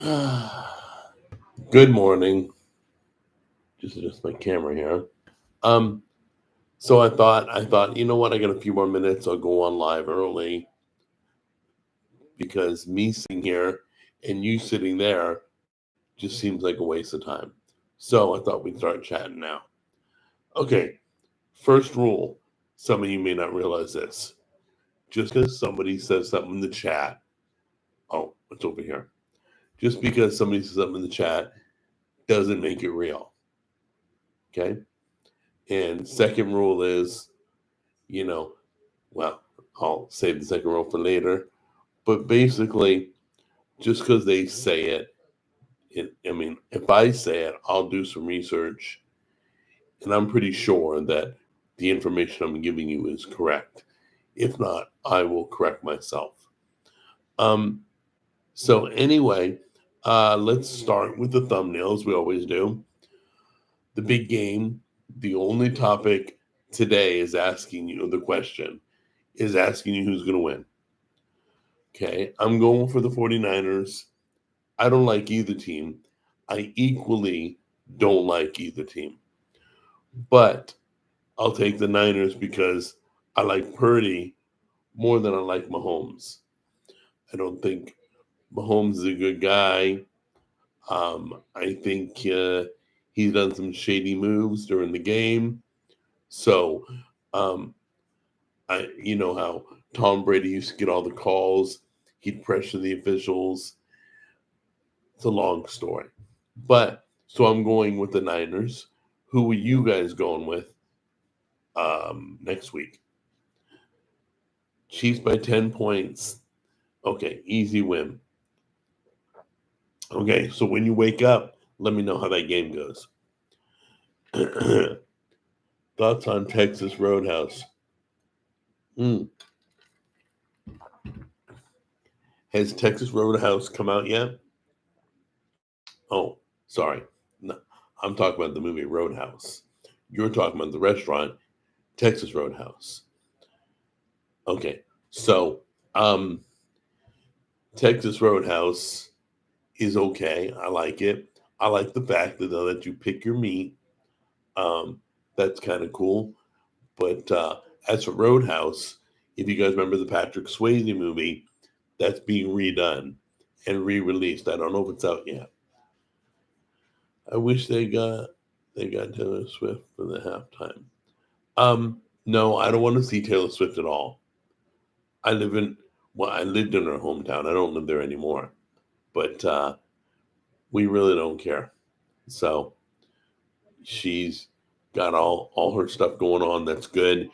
Good morning. Just adjust my camera here. Um, so I thought, you know what? I got a few more minutes. I'll go on live early because me sitting here and you sitting there just seems like a waste of time. So I thought we'd start chatting now. Okay, first rule. Some of you may not realize this. Just because somebody says something in the chat, oh, it's over here. Just because somebody says something in the chat doesn't make it real. Okay? And second rule is, you know, well, I'll save the second rule for later. But basically, just because they say I mean, if I say it, I'll do some research, and I'm pretty sure that the information I'm giving you is correct. If not, I will correct myself. Um, so anyway, let's start with the thumbnails. We always do. The big game. The only topic today is asking you the question is asking you who's going to win. Okay, I'm going for the 49ers. I don't like either team. I equally don't like either team. But I'll take the Niners because I like Purdy more than I like Mahomes. I don't think Mahomes is a good guy. I think he's done some shady moves during the game. So, um, you know how Tom Brady used to get all the calls, he'd pressure the officials. It's a long story. But so I'm going with the Niners. Who are you guys going with next week? Chiefs by 10 points. Okay, easy win. Okay, so when you wake up, let me know how that game goes. Thoughts on Texas Roadhouse? Mm. Has Texas Roadhouse come out yet? Oh, sorry. No, I'm talking about the movie Roadhouse. You're talking about the restaurant, Texas Roadhouse. Okay, so um, Texas Roadhouse is okay. I like it. I like the fact that they'll let you pick your meat. Um, that's kind of cool. But as for Roadhouse, if you guys remember the Patrick Swayze movie, that's being redone and re-released. I don't know if it's out yet. I wish they got Taylor Swift for the halftime. No, I don't want to see Taylor Swift at all. I live in I lived in her hometown. I don't live there anymore, but we really don't care. So she's got all her stuff going on. That's good.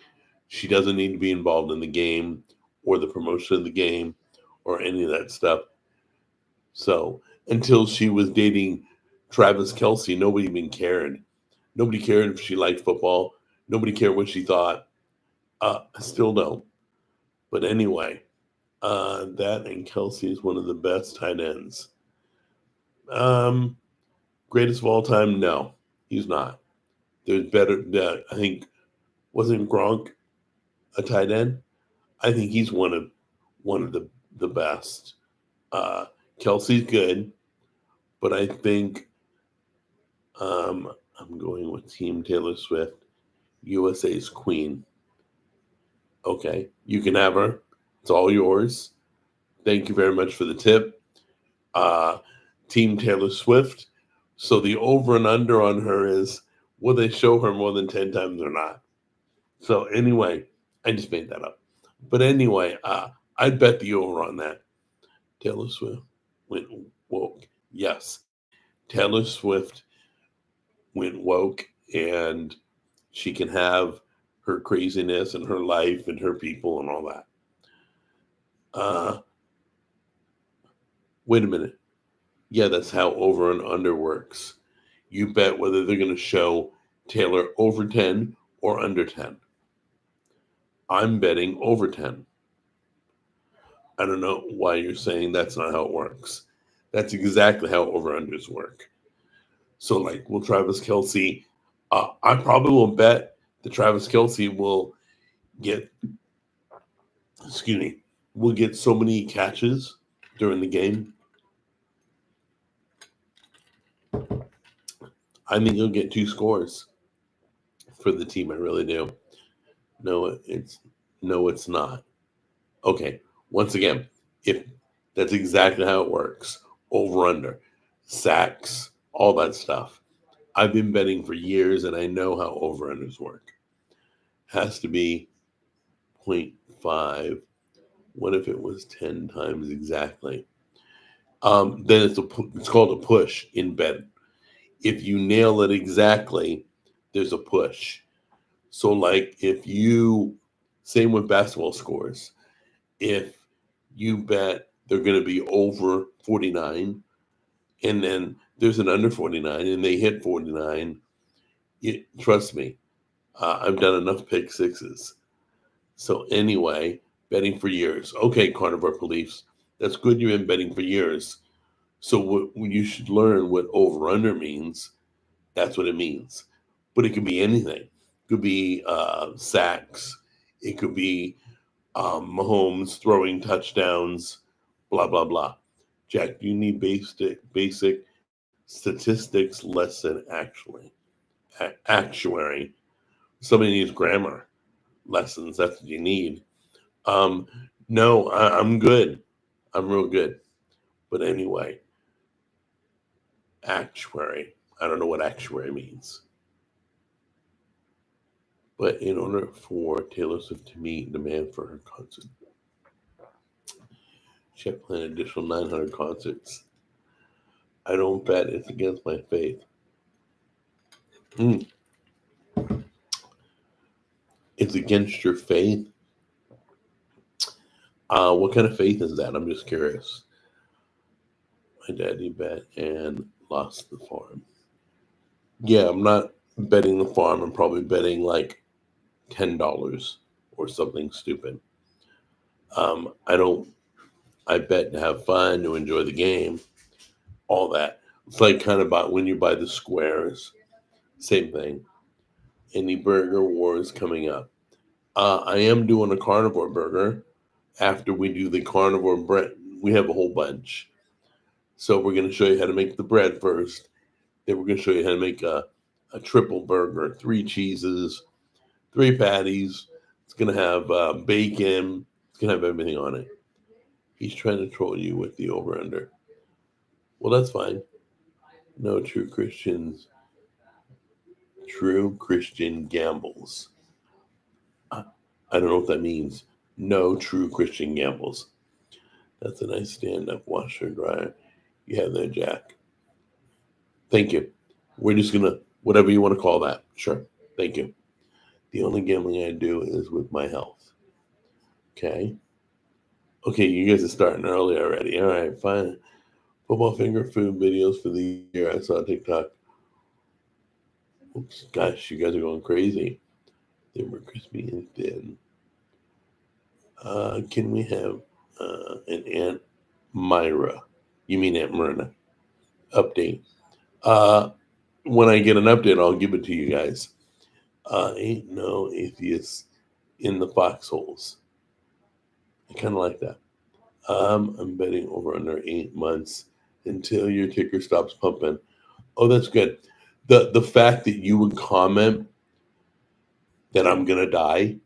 She doesn't need to be involved in the game or the promotion of the game or any of that stuff. So until she was dating Travis Kelsey, nobody even cared. Nobody cared if she liked football. Nobody cared what she thought. I still don't. But anyway, that and Kelsey is one of the best tight ends. Um, Greatest of all time? No, he's not. There's better. I think wasn't Gronk a tight end? I think he's one of the best. Uh, Kelsey's good, but I think I'm going with Team Taylor Swift, USA's queen. Okay, you can have her. It's all yours. Thank you very much for the tip. Uh, Team Taylor Swift. So the over and under on her is will they show her more than 10 times or not? So anyway, I just made that up. But anyway, I'd bet the over on that. Taylor Swift went woke. Yes, Taylor Swift went woke and she can have her craziness and her life and her people and all that. Wait a minute. Yeah, that's how over and under works. You bet whether they're going to show Taylor over 10 or under 10. I'm betting over 10. I don't know why you're saying that's not how it works. That's exactly how over unders work. So, like, will Travis Kelsey? I probably will bet that Travis Kelsey will get, excuse me, will get so many catches during the game. I think he'll get 2 scores for the team. I really do. No, it's not. Okay. Once again, if that's exactly how it works, over under, sacks, all that stuff. I've been betting for years, and I know how over unders work. Has to be 0.5. What if it was 10 times exactly? Then it's called a push in bet. If you nail it exactly, there's a push. So like if you, same with basketball scores, if you bet they're going to be over 49 and then there's an under 49 and they hit 49, trust me, I've done enough pick sixes. So anyway, betting for years. Okay, Carnivore Police, that's good you've been betting for years. So you should learn what over under means. That's what it means. But it could be anything. It could be sacks. It could be Mahomes throwing touchdowns. Blah blah blah. Jack, do you need basic statistics lesson actuary? Somebody needs grammar lessons. That's what you need. Um, no, I'm good. I'm real good. But anyway, actuary. I don't know what actuary means. But in order for Taylor Swift to meet demand for her concert, she had planned an additional 900 concerts. I don't bet it's against my faith. It's against your faith? What kind of faith is that? I'm just curious. My daddy bet and lost the farm. Yeah, I'm not betting the farm. I'm probably betting like $10 or something stupid. I bet to have fun, to enjoy the game, all that. It's like kind of about when you buy the squares, same thing. Any burger wars coming up. I am doing a carnivore burger after we do the carnivore bread. We have a whole bunch. So we're going to show you how to make the bread first. Then we're going to show you how to make a triple burger, 3 cheeses, 3 patties. It's going to have bacon. It's going to have everything on it. He's trying to troll you with the over-under. Well, that's fine. No true Christian gambles. I don't know what that means. No true Christian gambles. That's a nice stand-up washer dryer you have there, Jack. Thank you. We're just going to, whatever you want to call that. Sure. Thank you. The only gambling I do is with my health. Okay. Okay, you guys are starting early already. All right, fine. Football finger food videos for the year. I saw TikTok. Oops, gosh, you guys are going crazy. They were crispy and thin. Can we have an Aunt Myra? You mean Aunt Myrna? Update. When I get an update, I'll give it to you guys. Ain't no atheists in the foxholes. I kind of like that. I'm betting over under 8 months until your ticker stops pumping. Oh, that's good. The fact that you would comment that I'm gonna die,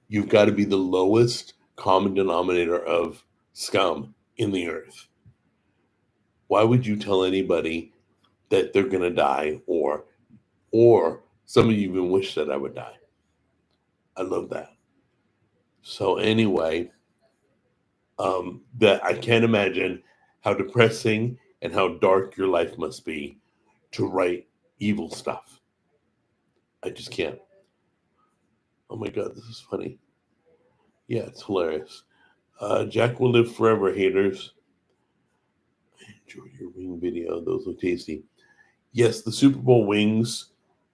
you've got to be the lowest common denominator of scum in the earth. Why would you tell anybody that they're gonna die, or some of you even wish that I would die? I love that. So anyway, that I can't imagine how depressing and how dark your life must be to write evil stuff. I just can't. Oh my God, this is funny. Yeah, it's hilarious. Jack will live forever, haters. I enjoyed your wing video. Those look tasty. Yes, the Super Bowl wings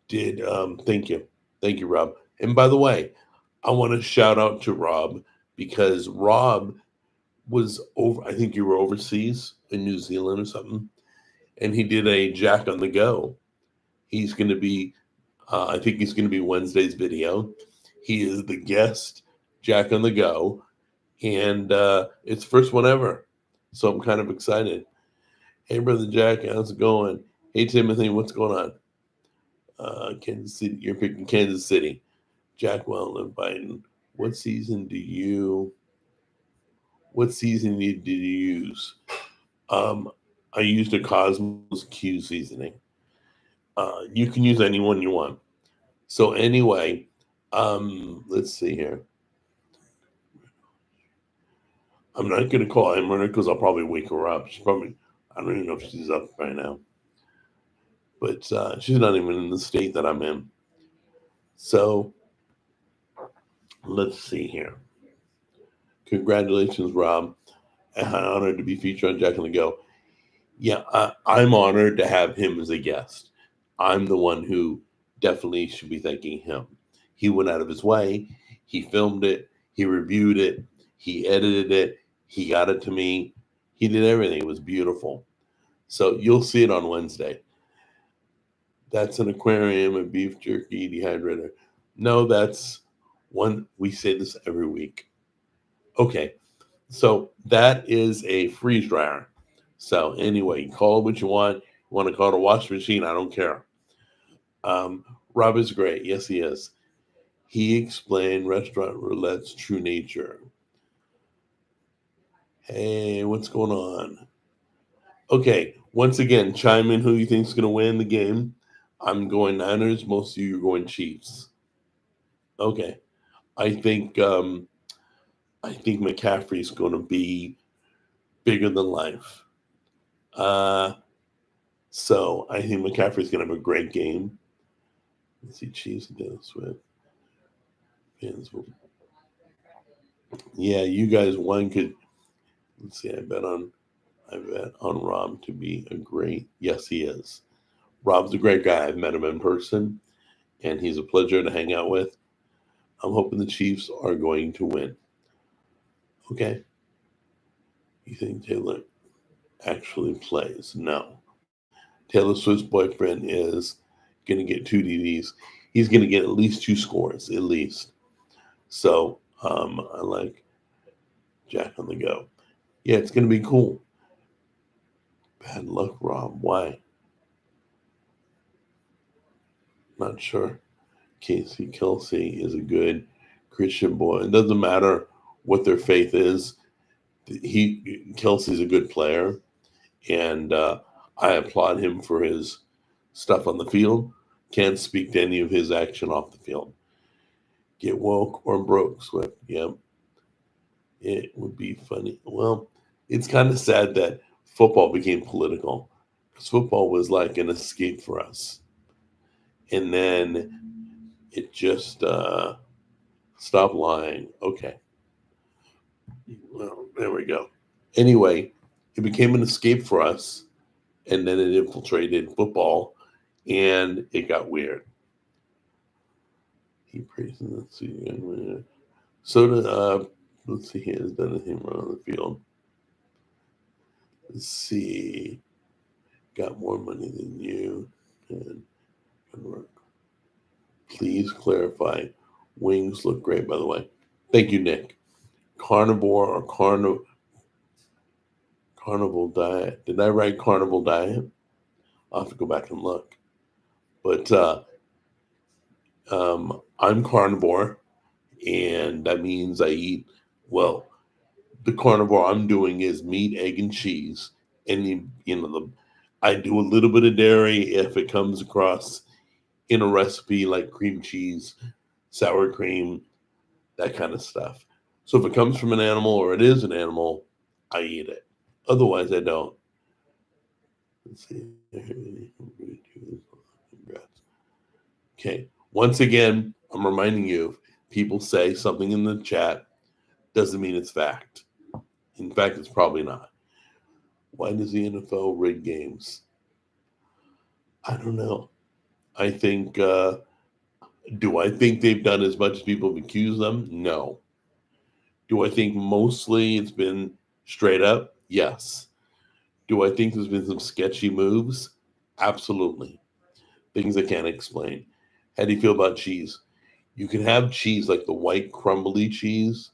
did. Thank you. Thank you, Rob. And by the way, I want to shout out to Rob because Rob was over, I think you were overseas in New Zealand or something, and he did a Jack on the Go. He's going to be, I think he's going to be Wednesday's video. He is the guest Jack on the Go, and it's the first one ever. So I'm kind of excited. Hey, Brother Jack, how's it going? Hey, Timothy, what's going on? Kansas City, you're picking Kansas City. Jack Weldon Biden. What season do you? What season did you use? Um, I used a Cosmos Q seasoning. You can use any one you want. So anyway, let's see here. I'm not going to call Emma because I'll probably wake her up. She's probably, I don't even know if she's up right now. But she's not even in the state that I'm in. So let's see here. Congratulations, Rob. I'm honored to be featured on Jack and the Go. Yeah, I'm honored to have him as a guest. I'm the one who definitely should be thanking him. He went out of his way. He filmed it. He reviewed it. He edited it. He got it to me. He did everything. It was beautiful. So you'll see it on Wednesday. That's an aquarium, a beef jerky dehydrator. No, that's one. We say this every week. Okay, so that is a freeze dryer. So anyway, call it what you want. You want to call it a washing machine? I don't care. Rob is great. Yes, he is. He explained restaurant roulette's true nature. Hey, what's going on? Okay, once again, chime in who you think is going to win the game. I'm going Niners. Most of you are going Chiefs. Okay, I think McCaffrey's going to be bigger than life. So I think McCaffrey's going to have a great game. Let's see, Chiefs and Dennis Swift. Fans will. Yeah, you guys. One could. Let's see. I bet on Rob to be a great. Yes, he is. Rob's a great guy. I've met him in person, and he's a pleasure to hang out with. I'm hoping the Chiefs are going to win. Okay. You think Taylor actually plays? No. Taylor Swift's boyfriend is going to get 2 DVs. He's going to get at least 2 scores, at least. So I like Jack on the Go. Yeah, it's going to be cool. Bad luck, Rob. Why? Not sure. Casey Kelsey is a good Christian boy. It doesn't matter what their faith is. Kelsey's a good player, and I applaud him for his stuff on the field. Can't speak to any of his action off the field. Get woke or broke, Swift. Yep. It would be funny. Well, it's kind of sad that football became political because football was like an escape for us. And then it just stopped lying. Okay. Well, there we go. Anyway, it became an escape for us. And then it infiltrated football and it got weird. He praised let's see. So let's see, he has done anything wrong on the field. Let's see. Got more money than you. And good work. Please clarify. Wings look great, by the way. Thank you, Nick. Carnivore or carnival diet. Did I write carnival diet? I'll have to go back and look. But I'm carnivore, and that means I eat, well, the carnivore I'm doing is meat, egg, and cheese. And, I do a little bit of dairy if it comes across in a recipe like cream cheese, sour cream, that kind of stuff. So if it comes from an animal or it is an animal, I eat it. Otherwise, I don't. Let's see. Okay. Once again, I'm reminding you, people say something in the chat doesn't mean it's fact. In fact, it's probably not. Why does the NFL rig games? I don't know. I think, do I think they've done as much as people have accused them? No. Do I think mostly it's been straight up? Yes. Do I think there's been some sketchy moves? Absolutely. Things I can't explain. How do you feel about cheese? You can have cheese like the white crumbly cheese,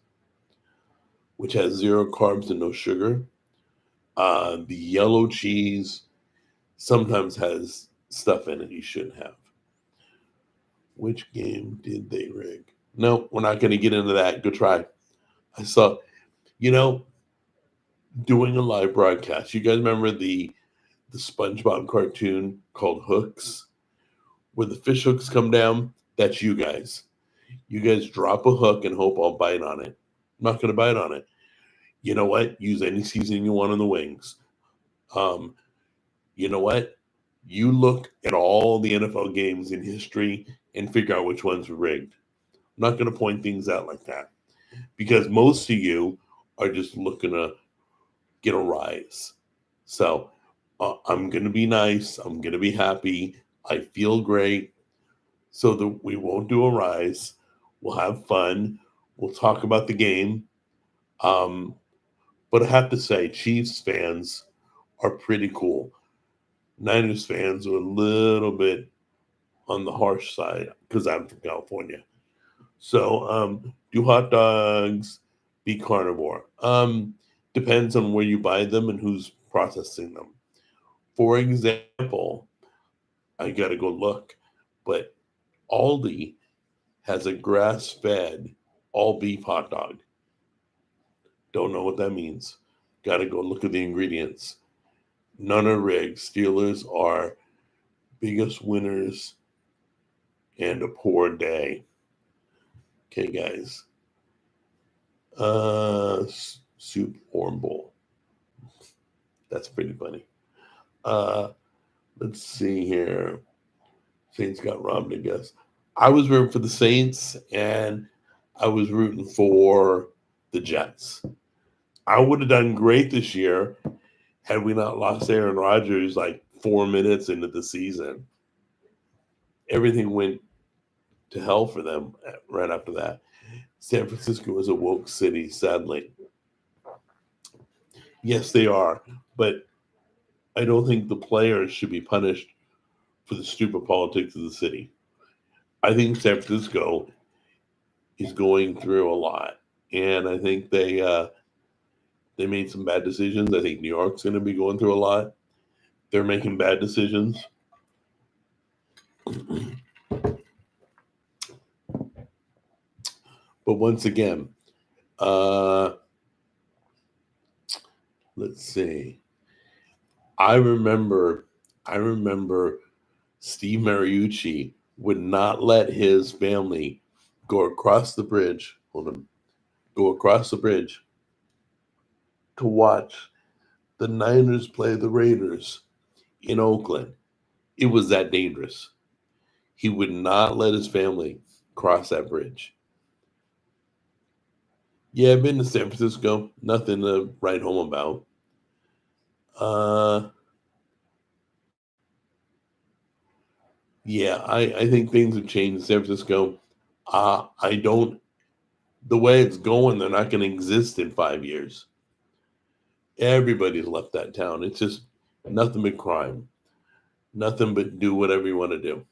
which has 0 carbs and no sugar. The yellow cheese sometimes has stuff in it you shouldn't have. Which game did they rig? No, we're not going to get into that. Good try. I saw, you know, doing a live broadcast. You guys remember the SpongeBob cartoon called Hooks, where the fish hooks come down? That's you guys. You guys drop a hook and hope I'll bite on it. I'm not going to bite on it. You know what? Use any seasoning you want on the wings. You know what? You look at all the NFL games in history and figure out which ones were rigged. I'm not going to point things out like that because most of you are just looking to get a rise. So I'm going to be nice. I'm going to be happy. I feel great. So that we won't do a rise. We'll have fun. We'll talk about the game. But I have to say, Chiefs fans are pretty cool. Niners fans are a little bit on the harsh side because I'm from California. So do hot dogs, be carnivore. Depends on where you buy them and who's processing them. For example, I got to go look, but Aldi has a grass-fed all beef hot dog. Don't know what that means. Got to go look at the ingredients. None are rigged. Steelers are biggest winners and a poor day. Okay, guys. Soup or bowl. That's pretty funny. Let's see here. Saints got robbed, I guess. I was rooting for the Saints, and I was rooting for the Jets. I would have done great this year had we not lost Aaron Rodgers like 4 minutes into the season. Everything went to hell for them right after that. San Francisco is a woke city, sadly. Yes, they are, but I don't think the players should be punished for the stupid politics of the city. I think San Francisco is going through a lot, and I think they made some bad decisions. I think New York's going to be going through a lot. They're making bad decisions. But once again, let's see. I remember Steve Mariucci would not let his family go across the bridge. Go across the bridge to watch the Niners play the Raiders in Oakland. It was that dangerous. He would not let his family cross that bridge. Yeah, I've been to San Francisco. Nothing to write home about. Yeah, I think things have changed in San Francisco. I don't, the way it's going, they're not going to exist in 5 years. Everybody's left that town. It's just nothing but crime, nothing but do whatever you want to do.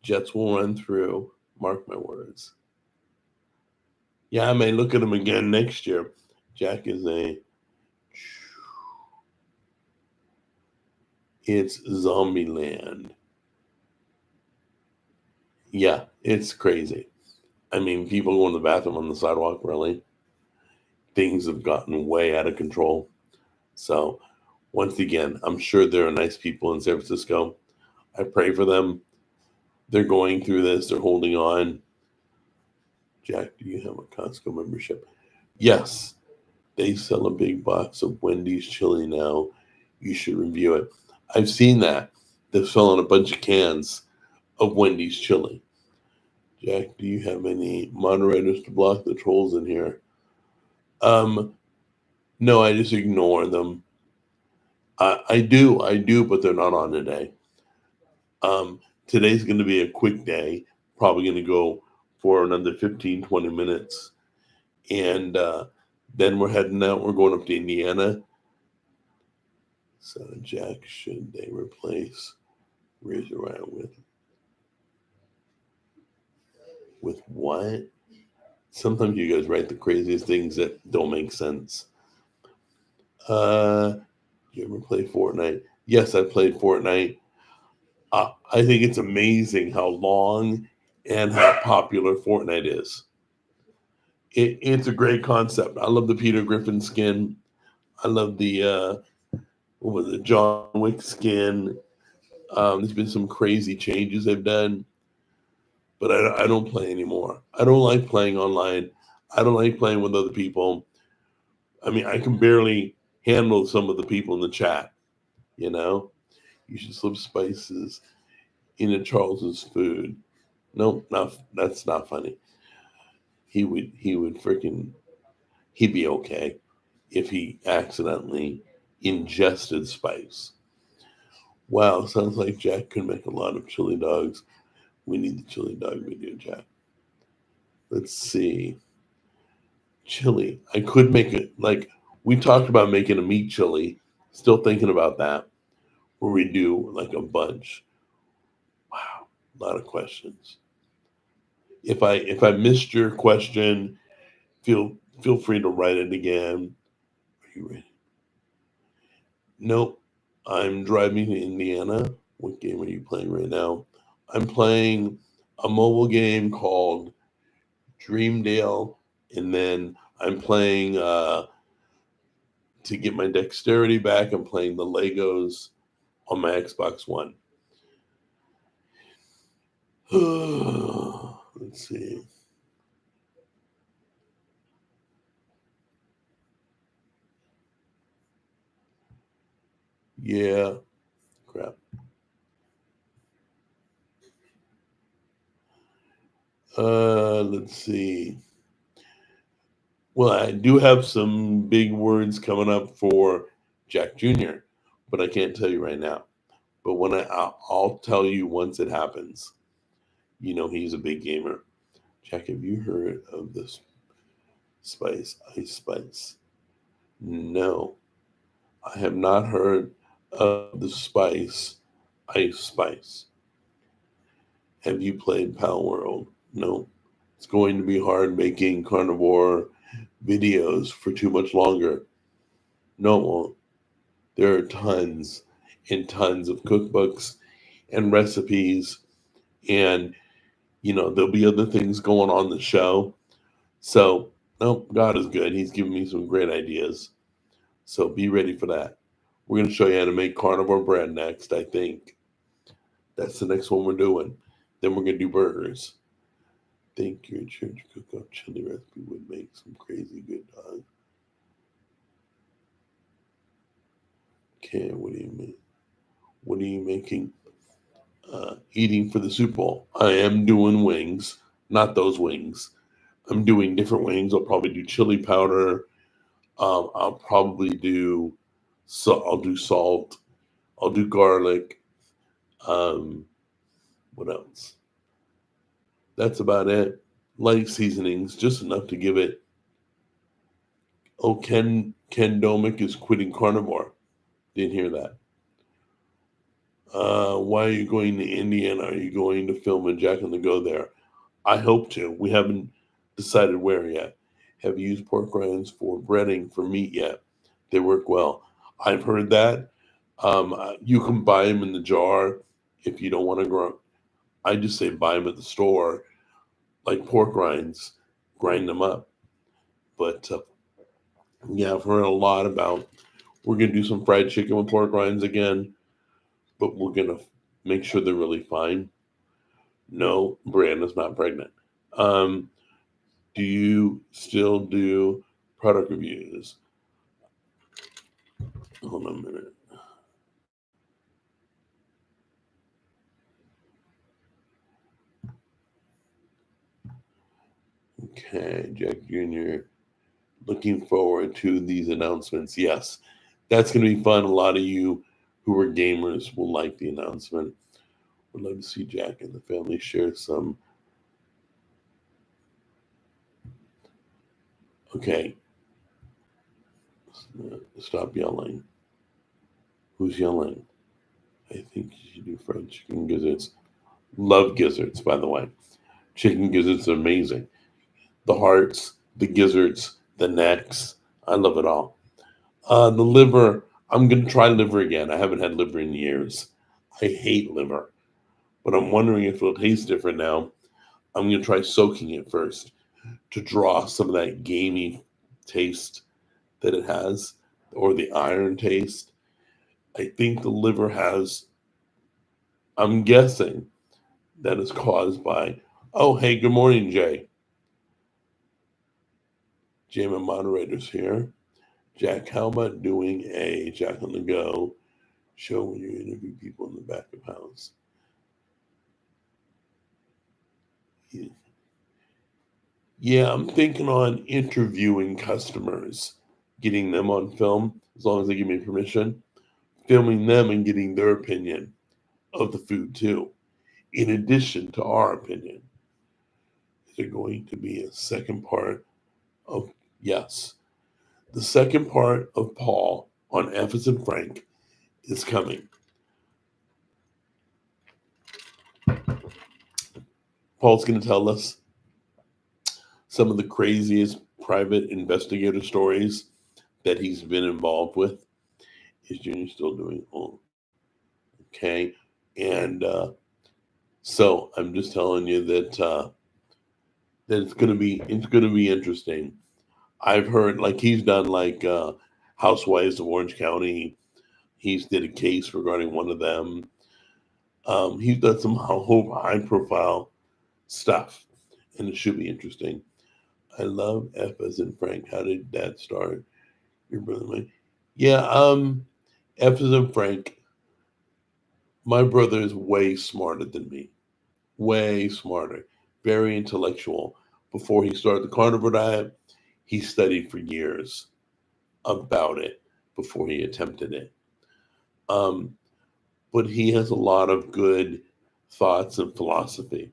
Jets will run through. Mark my words. Yeah, I may look at them again next year. Jack is it's Zombieland. Yeah, it's crazy. I mean, people go in the bathroom on the sidewalk, really. Things have gotten way out of control. So, once again, I'm sure there are nice people in San Francisco. I pray for them. They're going through this, they're holding on. Jack, do you have a Costco membership? Yes, they sell a big box of Wendy's chili now. You should review it. I've seen that. They're selling a bunch of cans of Wendy's chili. Jack, do you have any moderators to block the trolls in here? No, I just ignore them. I do, but they're not on today. Today's going to be a quick day. Probably going to go for another 15, 20 minutes. And then we're heading out. We're going up to Indiana. So, Jack, should they replace Razor Wire with what? Sometimes you guys write the craziest things that don't make sense. You ever play Fortnite? Yes, I played Fortnite. I think it's amazing how long and how popular Fortnite is. It's a great concept. I love the Peter Griffin skin. I love the what was it, John Wick skin. There's been some crazy changes they've done, but I don't play anymore. I don't like playing online. I don't like playing with other people. I mean, I can barely handle some of the people in the chat. You know, you should slip spices into Charles's food. Nope, not that's not funny. He would freaking he'd be okay if he accidentally ingested spice. Wow, sounds like Jack could make a lot of chili dogs. We need the chili dog video, Jack. Let's see. Chili. I could make it like we talked about making a meat chili. Still thinking about that. Where we do like a bunch. Wow, a lot of questions. If I missed your question, feel free to write it again. Are you ready? Nope. I'm driving to Indiana. What game are you playing right now? I'm playing a mobile game called Dreamdale, and then I'm playing to get my dexterity back. I'm playing the Legos on my Xbox One. Let's see. Yeah, crap. Let's see. Well, I do have some big words coming up for Jack Jr., but I can't tell you right now. But when I'll tell you once it happens. You know he's a big gamer. Jack, have you heard of this ice spice? No, I have not heard of the ice spice. Have you played Pal World? No. It's going to be hard making carnivore videos for too much longer. No, it won't. There are tons and tons of cookbooks and recipes, and there'll be other things going on the show. So, no, God is good. He's given me some great ideas. So be ready for that. We're going to show you how to make carnivore bread next, I think. That's the next one we're doing. Then we're going to do burgers. Think your church cook-up chili recipe would make some crazy good dog. Okay, what do you mean? What are you making? Eating for the Super Bowl. I am doing wings, not those wings. I'm doing different wings. I'll probably do chili powder. I'll probably do I'll do salt. I'll do garlic. Um, what else? That's about it. Light seasonings, just enough to give it. Oh, Ken Domick is quitting carnivore. Didn't hear that. Why are you going to Indiana? Are you going to film a Jack and the Go there? I hope to. We haven't decided where yet. Have you used pork rinds for breading for meat yet? They work well. I've heard that. You can buy them in the jar if you don't want to grow. I just say buy them at the store, like pork rinds, grind them up. But yeah, I've heard a lot about. We're gonna do some fried chicken with pork rinds again, but we're gonna make sure they're really fine. No, Brianna's not pregnant. Um, do you still do product reviews? Hold on a minute. Okay, Jack Jr. Looking forward to these announcements. Yes, that's going to be fun. A lot of you who are gamers will like the announcement. Would love to see Jack and the family share some. Okay, stop yelling. Who's yelling? I think you should do fried chicken gizzards. Love gizzards, by the way. Chicken gizzards are amazing. The hearts, the gizzards, the necks. I love it all. The liver, I'm going to try liver again. I haven't had liver in years. I hate liver, but I'm wondering if it'll taste different now. I'm going to try soaking it first to draw some of that gamey taste that it has, or the iron taste. I think the liver has, I'm guessing that is caused by, oh, hey, good morning, Jay. Jay, my moderator's here. Jack, how about doing a Jack on the Go show when you interview people in the back of house? Yeah, I'm thinking on interviewing customers, getting them on film, as long as they give me permission, filming them and getting their opinion of the food too, in addition to our opinion. Is there going to be a second part of, yes, the second part of Paul on Ephes and Frank is coming. Paul's going to tell us some of the craziest private investigator stories that he's been involved with. Is Junior still doing all okay? And so I'm just telling you that that it's gonna be interesting. I've heard like he's done like Housewives of Orange County. He's did a case regarding one of them. He's done some high profile stuff, and it should be interesting. I love F as in Frank. How did that start? Your brother, Mike? Yeah, F as in Frank. My brother is way smarter than me. Way smarter. Very intellectual. Before he started the carnivore diet, he studied for years about it before he attempted it. Um, but he has a lot of good thoughts and philosophy.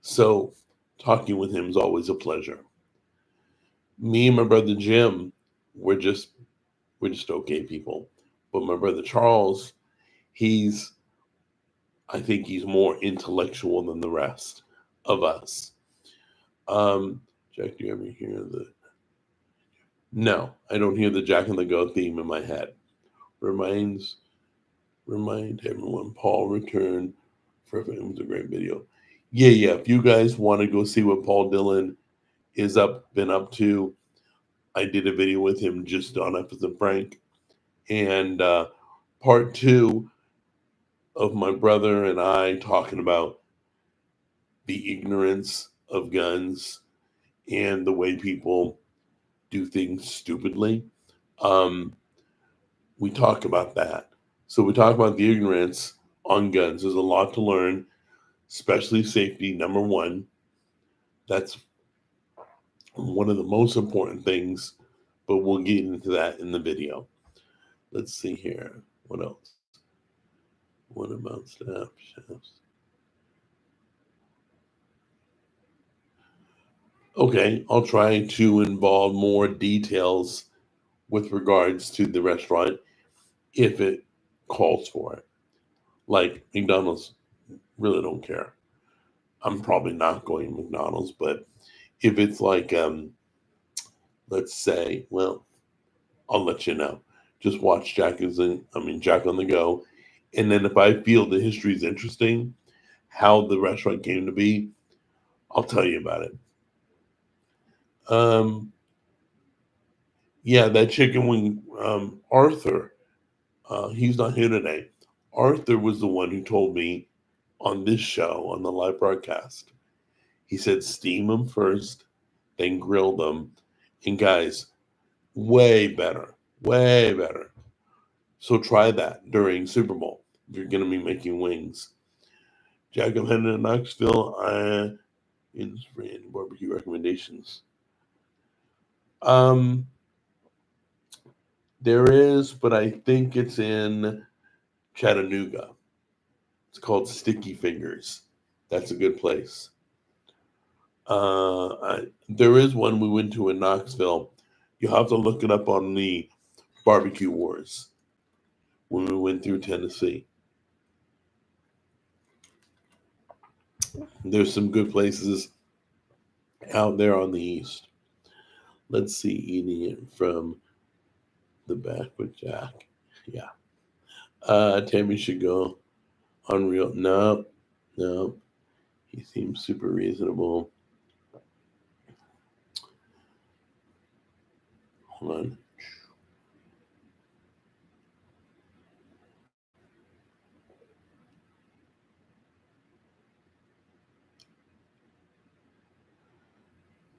So talking with him is always a pleasure. Me and my brother Jim, we're just okay people. But my brother Charles, he's I think he's more intellectual than the rest of us. Jack, do you ever hear the? No, I don't hear the Jack and the Go theme in my head. Remind everyone Paul returned for it was a great video. Yeah. If you guys want to go see what Paul Dillon been up to, I did a video with him just on Ephes and Frank, and part 2 of my brother and I talking about the ignorance of guns and the way people do things stupidly. Um, we talk about that. So we talk about the ignorance on guns. There's a lot to learn, especially safety. Number one, that's one of the most important things, but we'll get into that in the video. Let's see here. What else? What about staff chefs? Okay, I'll try to involve more details with regards to the restaurant if it calls for it. Like McDonald's really don't care. I'm probably not going to McDonald's, but if it's like let's say, well, I'll let you know. Just watch Jack on the Go. And then if I feel the history is interesting, how the restaurant came to be, I'll tell you about it. Yeah, that chicken wing, Arthur, he's not here today. Arthur was the one who told me on this show, on the live broadcast. He said, steam them first, then grill them. And guys, way better, way better. So try that during Super Bowl if you're going to be making wings. Jack, I'm heading to Knoxville. In any barbecue recommendations? Um, there is, but I think it's in Chattanooga. It's called Sticky Fingers. That's a good place. There is one we went to in Knoxville. You'll have to look it up on the Barbecue Wars when we went through Tennessee. There's some good places out there on the east. Let's see, eating it from The back with Jack. Yeah. Tammy should go Unreal. Nope. Nope. He seems super reasonable. Hold on.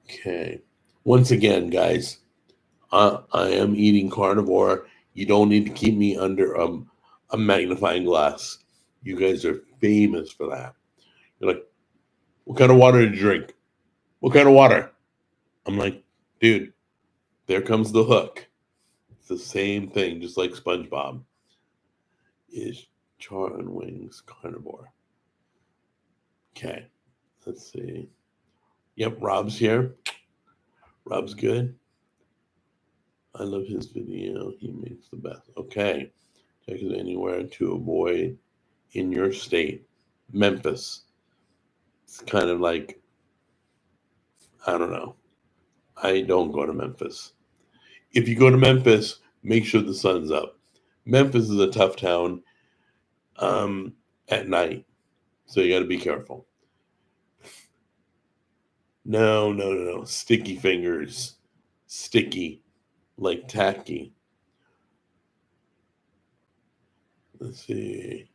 Okay. Once again, guys, I am eating carnivore. You don't need to keep me under a magnifying glass. You guys are famous for that. You're like, what kind of water did you drink? What kind of water? I'm like, dude, there comes the hook. It's the same thing, just like SpongeBob. Is char and wings carnivore? Okay, let's see. Yep, Rob's here. Rob's good. I love his video. He makes the best. Okay, check it anywhere to avoid in your state. Memphis. It's kind of like, I don't know. I don't go to Memphis. If you go to Memphis, make sure the sun's up. Memphis is a tough town at night, so you got to be careful. No, no, no, no. Sticky fingers. Sticky, like tacky. Let's see.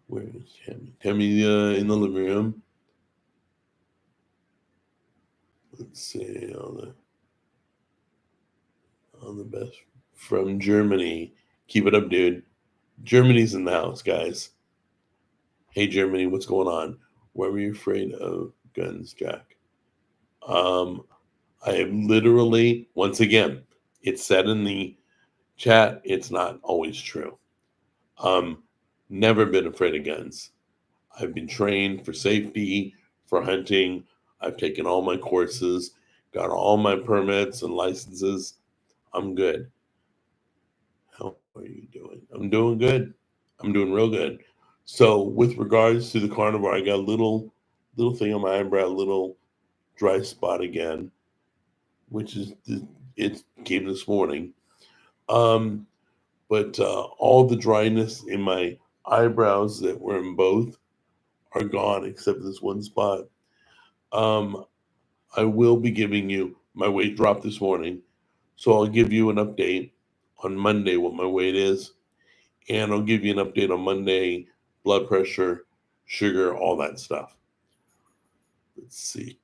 Where is Tammy? Tammy in the living room. Let's see. All the best from Germany. Keep it up, dude. Germany's in the house, guys. Hey, Germany, what's going on? Why were you afraid of guns, Jack? I am literally, once again, it's said in the chat, it's not always true. Never been afraid of guns. I've been trained for safety, for hunting. I've taken all my courses, got all my permits and licenses. I'm good. How are you doing? I'm doing good. I'm doing real good. So with regards to the carnivore, I got a little thing on my eyebrow, a little dry spot again, which is it came this morning. Um, but all the dryness in my eyebrows that were in both are gone except this one spot. Um, I will be giving you my weight drop this morning, so I'll give you an update on Monday what my weight is, and I'll give you an update on Monday, blood pressure, sugar, all that stuff. Let's see.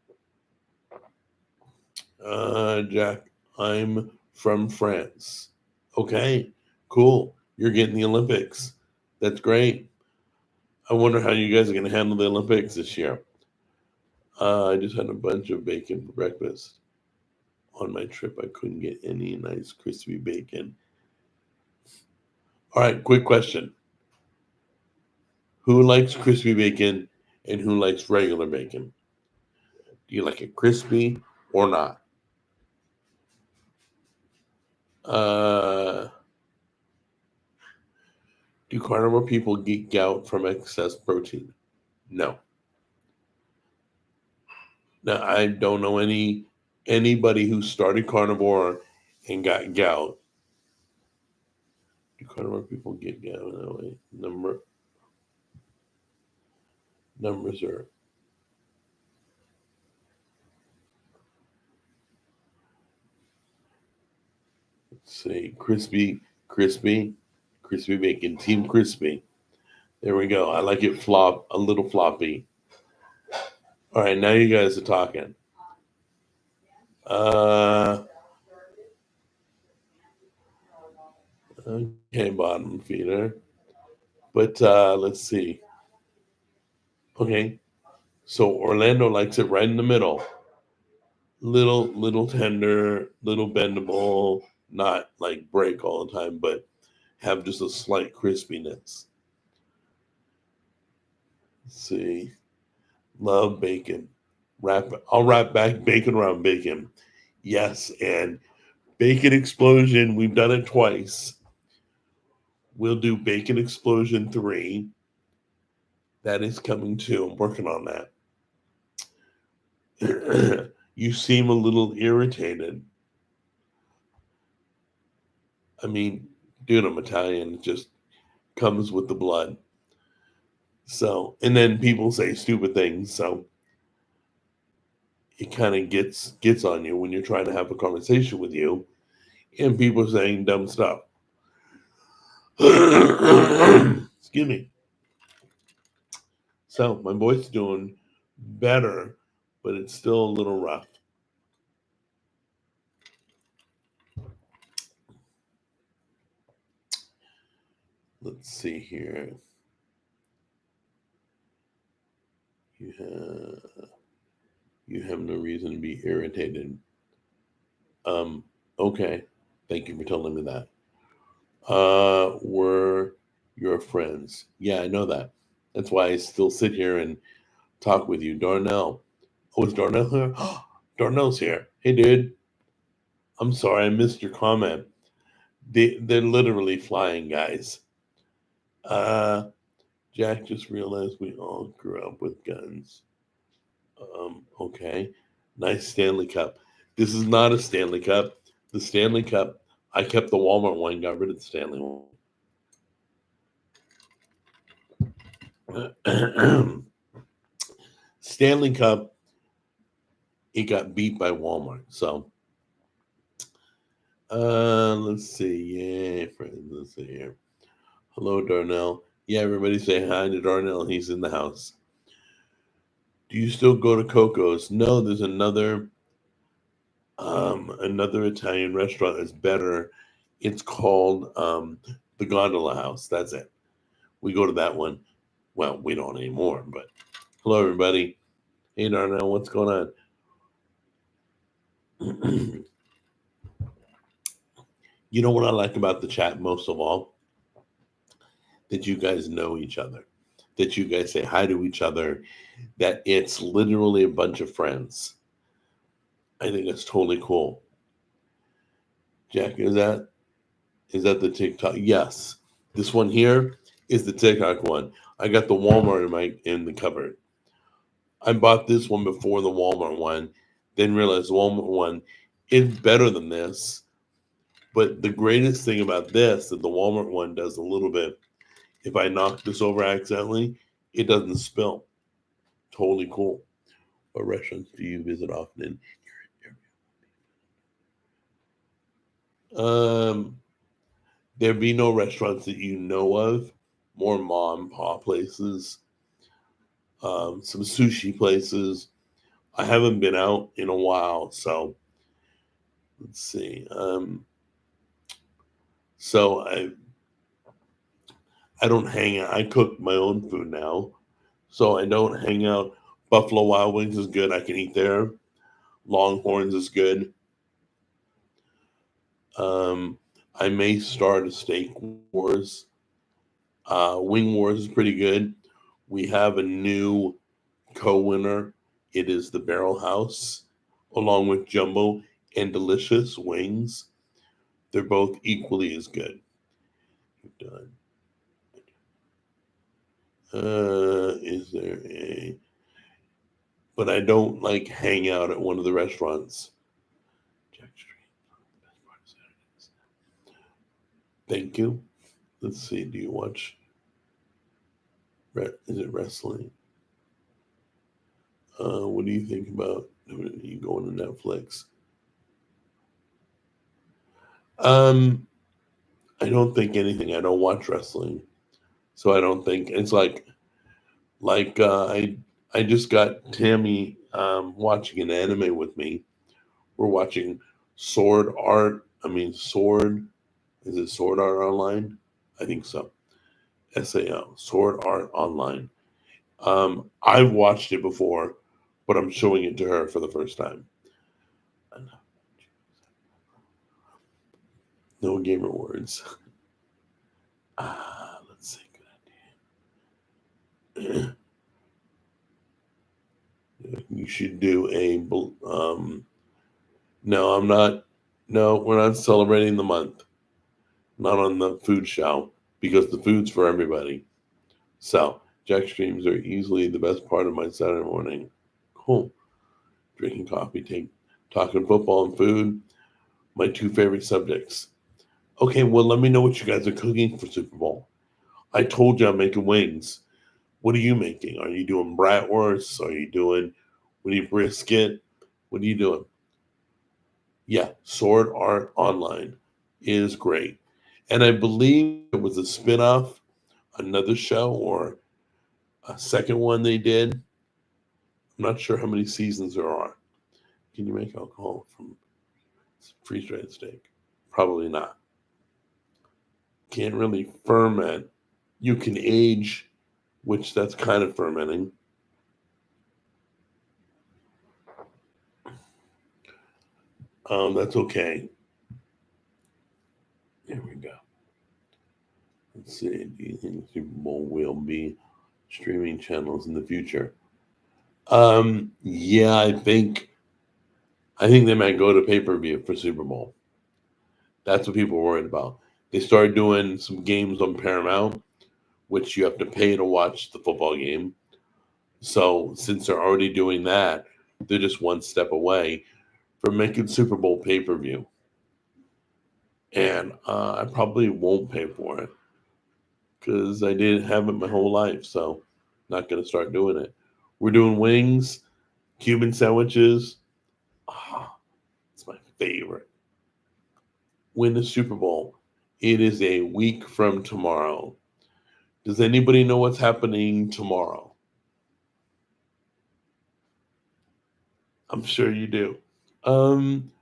Jack, I'm from France. Okay, cool. You're getting the Olympics. That's great. I wonder how you guys are going to handle the Olympics this year. I just had a bunch of bacon for breakfast. On my trip, I couldn't get any nice crispy bacon. All right, quick question. Who likes crispy bacon and who likes regular bacon? Do you like it crispy or not? Uh, do carnivore people get gout from excess protein? No. Now, I don't know anybody who started carnivore and got gout. Do carnivore people get gout? No way. Numbers are. Let's see, crispy bacon, team crispy. There we go. I like it a little floppy. All right, now you guys are talking. Uh, okay, bottom feeder. But let's see. Okay, so Orlando likes it right in the middle. Little tender, little bendable, not like break all the time, but have just a slight crispiness. Let's see. Love bacon. I'll wrap back bacon around bacon. Yes, and Bacon Explosion, we've done it twice. We'll do Bacon Explosion 3. That is coming too. I'm working on that. You seem a little irritated. I mean, dude, I'm Italian. It just comes with the blood. So, and then people say stupid things. So it kind of gets on you when you're trying to have a conversation with you, and people are saying dumb stuff. Excuse me. So my voice is doing better, but it's still a little rough. Let's see here. You have no reason to be irritated. Okay. Thank you for telling me that. We're your friends. Yeah, I know that. That's why I still sit here and talk with you. Darnell. Oh, is Darnell here? Darnell's here. Hey, dude. I'm sorry I missed your comment. They're literally flying, guys. Jack just realized we all grew up with guns. Okay. Nice Stanley Cup. This is not a Stanley Cup. The Stanley Cup, I kept the Walmart one, got rid of the Stanley one. Stanley Cup, it got beat by Walmart. So, let's see. Yeah, friends, let's see here. Hello, Darnell. Yeah, everybody say hi to Darnell. He's in the house. Do you still go to Coco's? No, there's another Italian restaurant that's better. It's called the Gondola House. That's it. We go to that one. Well, we don't anymore, but hello, everybody. Hey, Darnell, what's going on? You know what I like about the chat most of all? That you guys know each other, that you guys say hi to each other, that it's literally a bunch of friends. I think that's totally cool. Jack, is that the TikTok? Yes. This one here is the TikTok one. I got the Walmart in the cupboard. I bought this one before the Walmart one, then realized the Walmart one is better than this. But the greatest thing about this that the Walmart one does a little bit, if I knock this over accidentally, it doesn't spill. Totally cool. What restaurants do you visit often in your area? There be no restaurants that you know of. More mom and pop places. Some sushi places. I haven't been out in a while, so let's see. So I don't hang out. I cook my own food now, so I don't hang out. Buffalo Wild Wings is good. I can eat there. Longhorns is good. I may start a steak wars. Wing Wars is pretty good. We have a new co-winner. It is the Barrel House, along with Jumbo and Delicious Wings. They're both equally as good. Done. Is there a? But I don't like hang out at one of the restaurants. Jack Street. Thank you. Let's see. Do you watch? Is it wrestling? What do you think about you going to Netflix? I don't think anything. I don't watch wrestling, so I don't think it's like I just got Tammy watching an anime with me. We're watching Sword Art. I mean Sword. Is it Sword Art Online? I think so. SAO Sword Art Online. I've watched it before, but I'm showing it to her for the first time. No gamer words. Let's see. Good idea. You should do a. No, I'm not. No, we're not celebrating the month. Not on the food show because the food's for everybody. So Jack streams are easily the best part of my Saturday morning. Cool. Drinking coffee, talking football and food. My two favorite subjects. Okay, well, let me know what you guys are cooking for Super Bowl. I told you I'm making wings. What are you making? Are you doing bratwurst? Are you doing, what are you, brisket? What are you doing? Yeah, Sword Art Online is great. And I believe it was a spin-off, another show or a second one they did. I'm not sure how many seasons there are. Can you make alcohol from freeze-dried steak? Probably not. Can't really ferment. You can age, which that's kind of fermenting. That's okay. There we go. Let's see. Do you think Super Bowl will be streaming channels in the future? Yeah, I think they might go to pay-per-view for Super Bowl. That's what people are worried about. They started doing some games on Paramount, which you have to pay to watch the football game. So since they're already doing that, they're just one step away from making Super Bowl pay-per-view. And I probably won't pay for it because I didn't have it my whole life. So not going to start doing it. We're doing wings, Cuban sandwiches. Ah, it's my favorite. Win the Super Bowl. It is a week from tomorrow. Does anybody know what's happening tomorrow? I'm sure you do. Um,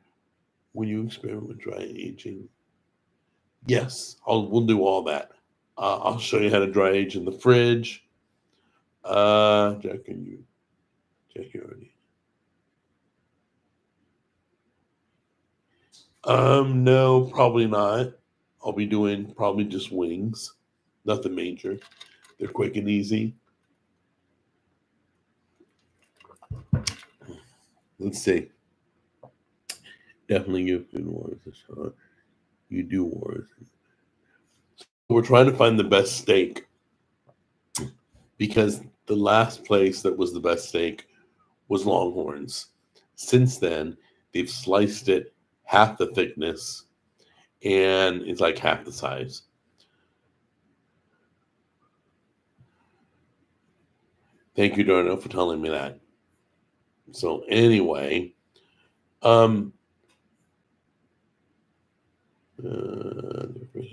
when you experiment with dry aging, yes, we'll do all that. I'll show you how to dry age in the fridge. Jack, can you? Jack, you already. No, probably not. I'll be doing probably just wings, nothing major. They're quick and easy. Let's see. Definitely give Food Wars a shot. You do wars. We're trying to find the best steak because the last place that was the best steak was Longhorns. Since then, they've sliced it half the thickness and it's like half the size. Thank you, Darnell, for telling me that. So anyway, um, let's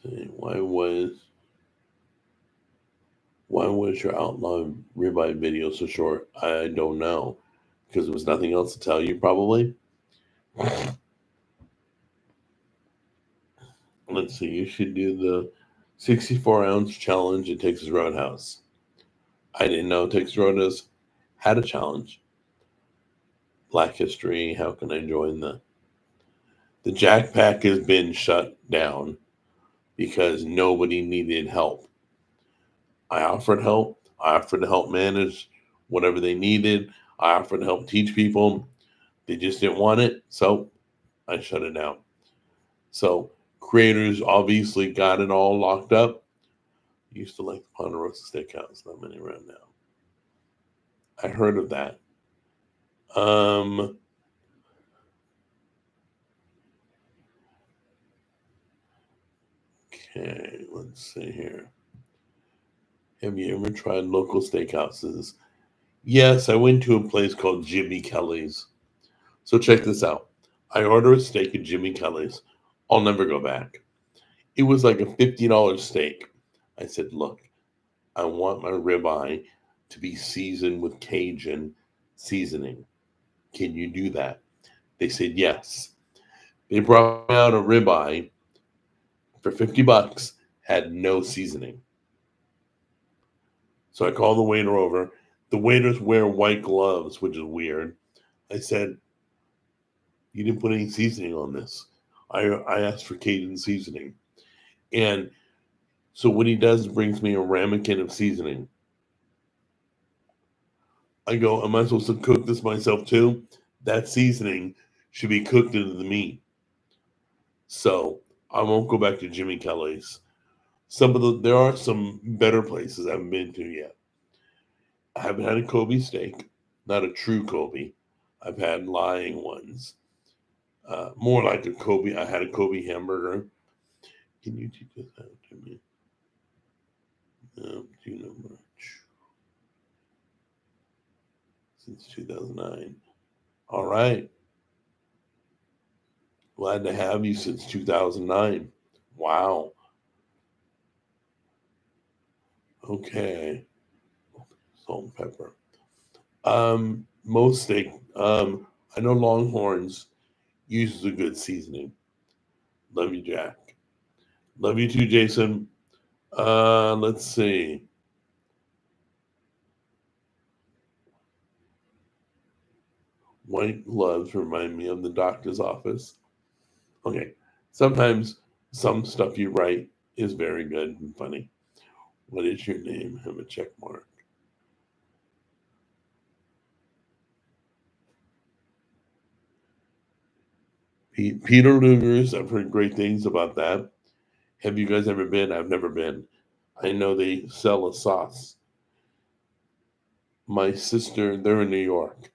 see, why was your outlaw ribeye video so short? I don't know because there was nothing else to tell you, probably. Let's see. You should do the 64-ounce challenge at Texas Roadhouse. I didn't know Texas Roadhouse had a challenge. Black History. How can I join the Jack Pack has been shut down because nobody needed help. I offered help. I offered to help manage whatever they needed. I offered to help teach people. They just didn't want it, so I shut it down. So creators obviously got it all locked up. Used to like the Ponderosa Steakhouse. Not many around now. I heard of that. Um, okay, let's see here. Have you ever tried local steakhouses? Yes, I went to a place called Jimmy Kelly's. So check this out. I order a steak at Jimmy Kelly's. I'll never go back. It was like a $50 steak. I said, look, I want my ribeye to be seasoned with Cajun seasoning. Can you do that? They said yes. They brought out a ribeye for $50, had no seasoning. So I called the waiter over. The waiters wear white gloves, which is weird. I said, you didn't put any seasoning on this. I asked for Cajun seasoning. And so what he does brings me a ramekin of seasoning. I go, am I supposed to cook this myself too? That seasoning should be cooked into the meat. So I won't go back to Jimmy Kelly's. There are some better places I haven't been to yet. I haven't had a Kobe steak, not a true Kobe. I've had lying ones. More like a Kobe. I had a Kobe hamburger. Can you teach us how to me? Do you know much? Since 2009. All right. Glad to have you since 2009. Wow. Okay. Salt and pepper. Most steak. I know Longhorns uses a good seasoning. Love you, Jack. Love you too, Jason. Let's see. White gloves remind me of the doctor's office. Okay. Sometimes some stuff you write is very good and funny. What is your name? Have a check mark. Peter Luger's. I've heard great things about that. Have you guys ever been? I've never been. I know they sell a sauce. My sister, they're in New York.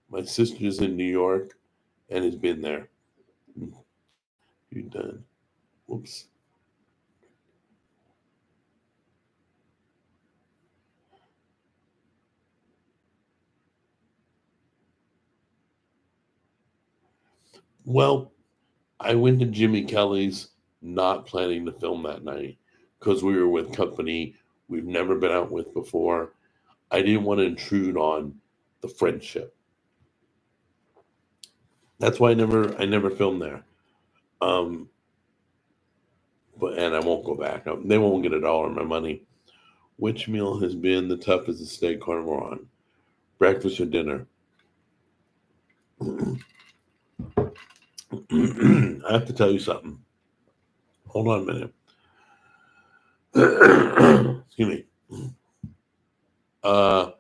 My sister's in New York and has been there. You done? Whoops. Well, I went to Jimmy Kelly's not planning to film that night because we were with company we've never been out with before. I didn't want to intrude on the friendship. That's why I never filmed there. Um, and I won't go back. They won't get $1 of my money. Which meal has been the toughest to stay carnivore on? Breakfast or dinner? I have to tell you something. Hold on a minute. Excuse me. Uh,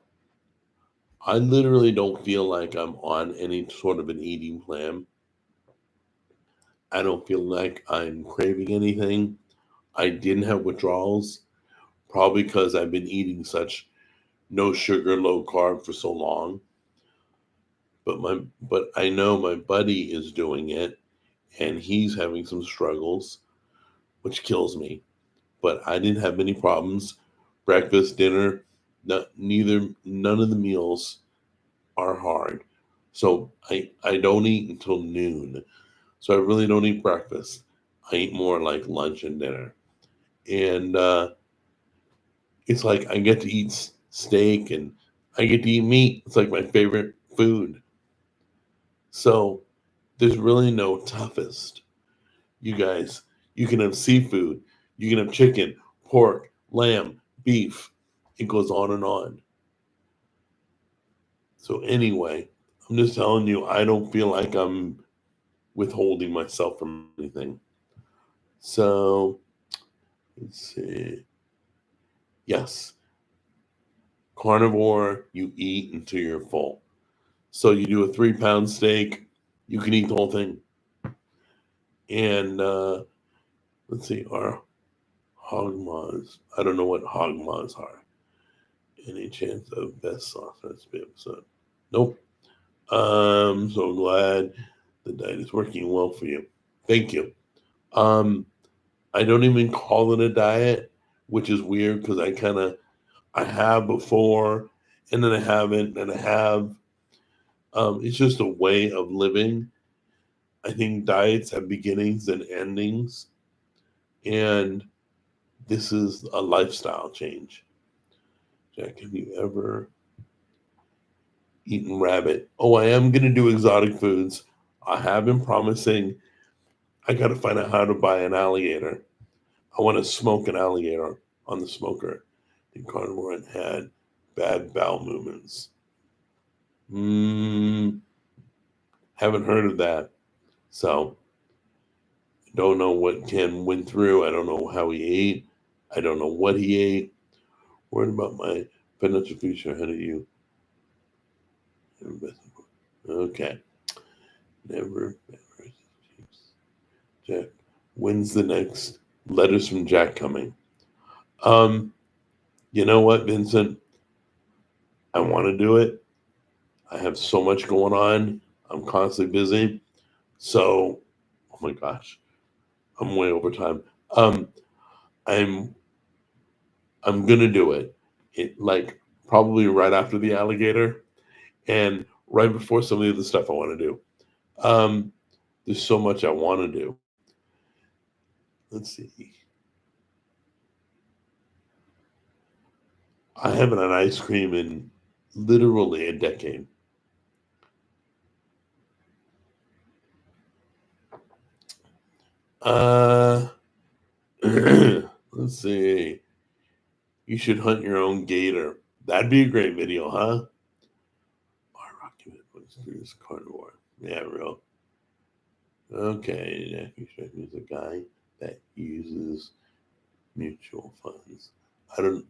I literally don't feel like I'm on any sort of an eating plan. I don't feel like I'm craving anything. I didn't have withdrawals, probably because I've been eating such no sugar, low carb for so long. But I know my buddy is doing it and he's having some struggles, which kills me. But I didn't have any problems. Breakfast, dinner, none of the meals are hard. So I don't eat until noon. So I really don't eat breakfast. I eat more like lunch and dinner. And it's like I get to eat steak and I get to eat meat. It's like my favorite food. So there's really no toughest. You guys, you can have seafood, you can have chicken, pork, lamb, beef. It goes on and on. So anyway, I'm just telling you, I don't feel like I'm withholding myself from anything. So let's see. Yes, carnivore, you eat until you're full. So you do a 3 pound steak, you can eat the whole thing. And let's see, our hog maws. I don't know what hog maws are. Any chance of best sauce recipe episode? Nope. I'm so glad the diet is working well for you. Thank you. Um, I don't even call it a diet, which is weird because I have before, and then I haven't, and I have. It's just a way of living. I think diets have beginnings and endings, and this is a lifestyle change. Jack, have you ever eaten rabbit? Oh, I am going to do exotic foods. I have been promising. I got to find out how to buy an alligator. I want to smoke an alligator on the smoker. The carnivore had bad bowel movements. Haven't heard of that. So, don't know what Ken went through. I don't know how he ate. I don't know what he ate. Worried about my financial future. How do you? Okay. Never. Jack. When's the next letters from Jack coming? Um, you know what, Vincent? I want to do it. I have so much going on. I'm constantly busy. So, oh my gosh, I'm way over time. Um, I'm I'm gonna do it. Like probably right after the alligator and right before some of the other stuff I want to do. Um, there's so much I want to do. Let's see. I haven't had ice cream in literally a decade. Uh, let's see. You should hunt your own gator. That'd be a great video, huh? Our Rocky Monsters carnivore. Yeah, real. Okay, Jackie Shrek is a guy that uses mutual funds. I don't.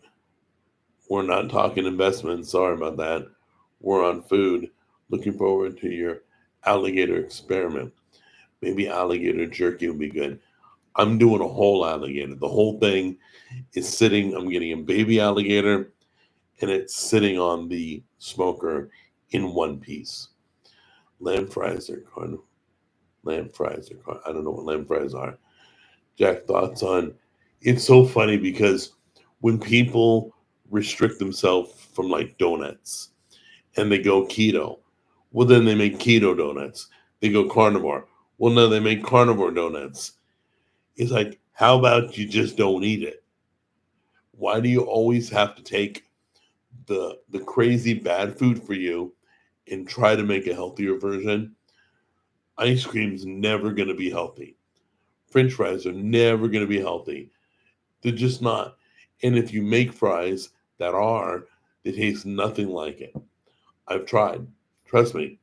We're not talking investments. Sorry about that. We're on food. Looking forward to your alligator experiment. Maybe alligator jerky would be good. I'm doing a whole alligator. The whole thing is sitting. I'm getting a baby alligator, and it's sitting on the smoker in one piece. Lamb fries are kind. Lamb fries are kind. I don't know what lamb fries are. Jack, thoughts on? It's so funny because when people restrict themselves from like donuts and they go keto, well then they make keto donuts. They go carnivore. Well, no, they make carnivore donuts. It's like, how about you just don't eat it? Why do you always have to take the crazy bad food for you and try to make a healthier version? Ice cream's never going to be healthy. French fries are never going to be healthy. They're just not. And if you make fries that are, they taste nothing like it. I've tried. Trust me.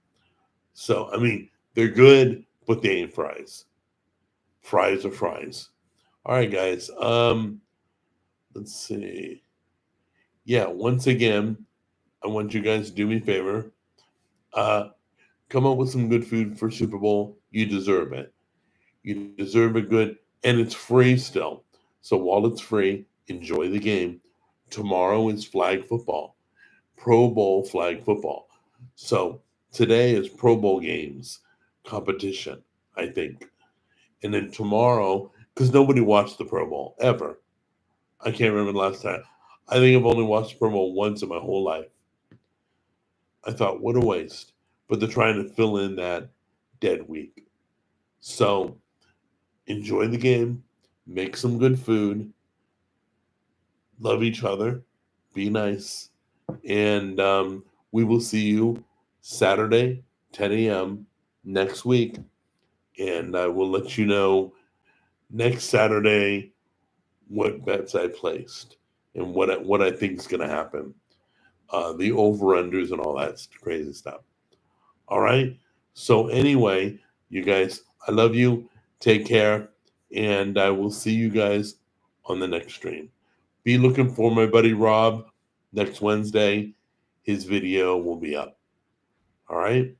So, I mean, they're good, but they ain't fries. Fries are fries. All right, guys. Let's see. Yeah, once again, I want you guys to do me a favor. Uh, come up with some good food for Super Bowl. You deserve it. You deserve it good, and it's free still. So while it's free, enjoy the game. Tomorrow is flag football, Pro Bowl flag football. So today is Pro Bowl games competition, I think. And then tomorrow, because nobody watched the Pro Bowl ever. I can't remember the last time. I think I've only watched the Pro Bowl once in my whole life. I thought, what a waste. But they're trying to fill in that dead week. So enjoy the game, make some good food, love each other, be nice, and we will see you Saturday, 10 a.m. next week. And I will let you know next Saturday what bets I placed and what I think is going to happen. The over unders and all that crazy stuff. All right. So anyway, you guys, I love you. Take care, and I will see you guys on the next stream. Be looking for my buddy Rob next Wednesday. His video will be up. All right.